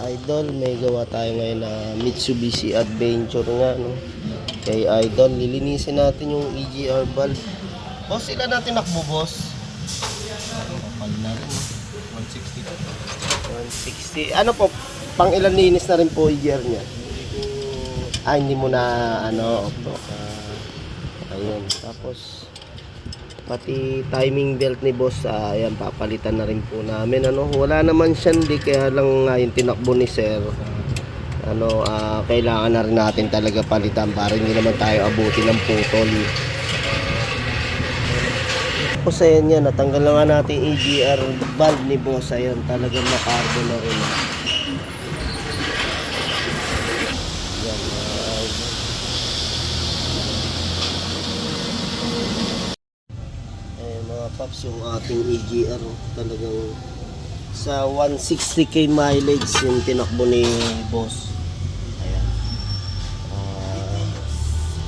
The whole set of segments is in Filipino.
idol, may gawa tayo ngayon na Mitsubishi Adventure nga, no? Kay idol, lilinisin natin yung EGR valve. Boss, sila natin nakbo, boss? Kapal na rin, 160. 160. Ano po, pang ilan linis na rin po EGR niya? Hindi mo na, ayun. Tapos, pati timing belt ni boss, ayan, papalitan na rin po namin, wala naman siya, hindi, kaya lang yung tinakbo ni sir, kailangan na rin natin talaga palitan para hindi naman tayo abutin ng putol. Tapos ayan yan, natanggal na nga natin EGR valve ni boss, ayan, talagang nakarbo na rin. Paps, yung ating EGR talagang sa 160k mileage yung tinakbo ni boss. Ayan.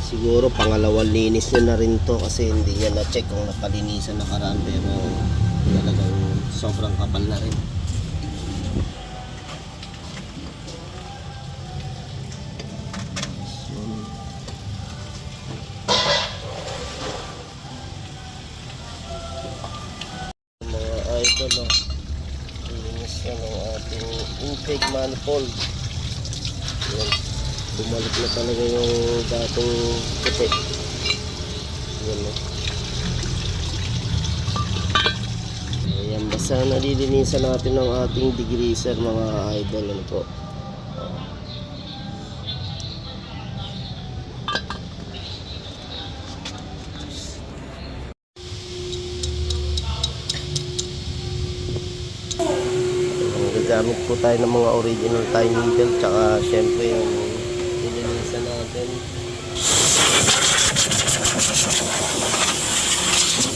Siguro pangalawang linis niya na rin to kasi hindi niya na-check kung napalinisan nakaraan, pero talagang sobrang kapal na rin. Linis yan ang ating intake manifold. Yan. Bumalik na talaga yung dating puti. Yan, ayan, basta nalilinisan natin ang ating degreaser, mga idol. Po. Gamit po tayo ng mga original timing belt, tsaka syempre yung nilinisan natin.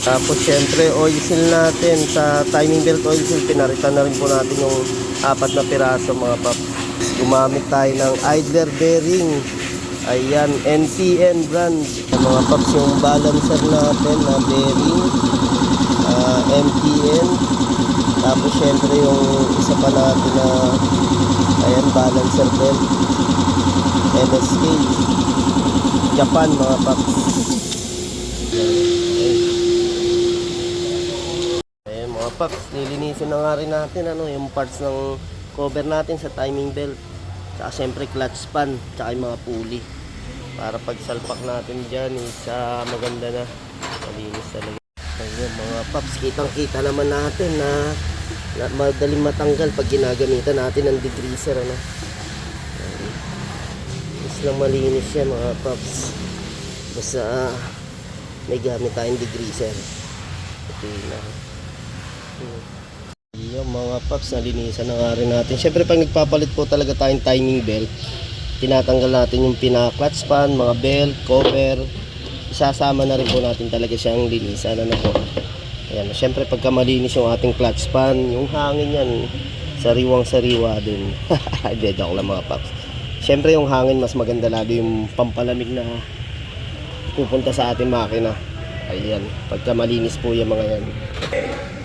Tapos syempre oil seal natin sa timing belt, oil seal, pinaritan na rin po natin yung 4 na piraso, mga paps. Gumamit tayo ng idler bearing, ayan, NTN brand, mga paps. Yung balancer natin na bearing, MTN. Tapos syempre yung isa pa natin na ayan, balancer belt, MSK Japan, mga paps. Ayan, mga paps, lilinisin na nga rin natin yung parts ng cover natin sa timing belt, tsaka syempre clutch span, tsaka yung mga pulley, para pag salpak natin dyan isa maganda na, malinis talaga. Ayan, mga paps, kitang kita naman natin na madaling matanggal pag ginagamitan natin ng degreaser, mas lang malinis yan, mga paps, basta may gamit tayong degreaser. Ayan, mga paps, nalinisan na nga rin natin. Syempre pag nagpapalit po talaga tayong timing belt, tinatanggal natin yung pinaka-clutch span, mga belt, cover, isasama na rin po natin talaga siyang linisan, po. Ayan, syempre pagka malinis yung ating clutch span, yung hangin yan, sariwang-sariwa din. Hindi, joke lang, mga paps. Syempre yung hangin, mas maganda lalo yung pampalamig na pupunta sa ating makina. Ayan, pagka malinis po yung mga yan.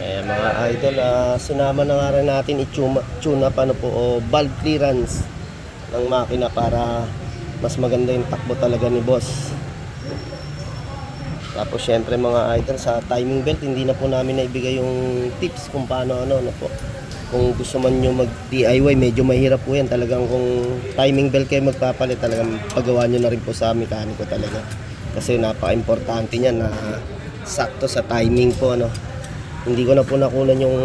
Ayan, mga idol, sinama na nga rin natin i-tune up o valve clearance ng makina para mas maganda yung takbo talaga ni boss. Tapos syempre, mga idol, sa timing belt hindi na po namin naibigay yung tips kung paano po. Kung gusto man nyo mag DIY, medyo mahirap po yan talagang. Kung timing belt kayo magpapalit, talagang pagawa nyo na rin po sa mekaniko talaga, kasi napaka-importante niyan na sakto sa timing po, Hindi ko na po nakunan yung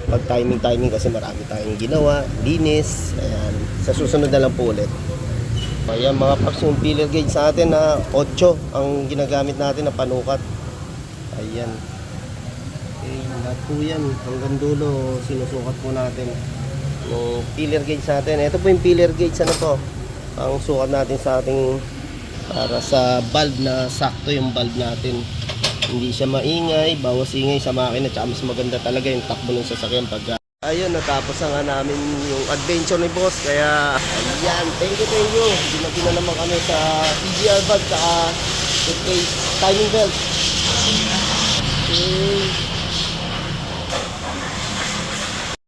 pag timing kasi marami tayong ginawa, linis. Ayan, sa susunod na lang po ulit. Ayan, mga paps, yung filler gauge sa atin na 8 ang ginagamit natin na panukat. Ayan. Okay, lahat po yan hanggang dulo sinusukat po natin yung filler gauge sa atin. Ito po yung filler gauge, ang sukat natin sa ating, para sa valve na sakto yung valve natin, hindi siya maingay, bawas ingay sa makina, tsaka mas maganda talaga yung takbo ng sasakyan pag ayun, natapos na nga namin yung adventure ni boss. Kaya ayan, thank you. Ginagin na naman kami sa EGR valve, saka timing belt. Okay.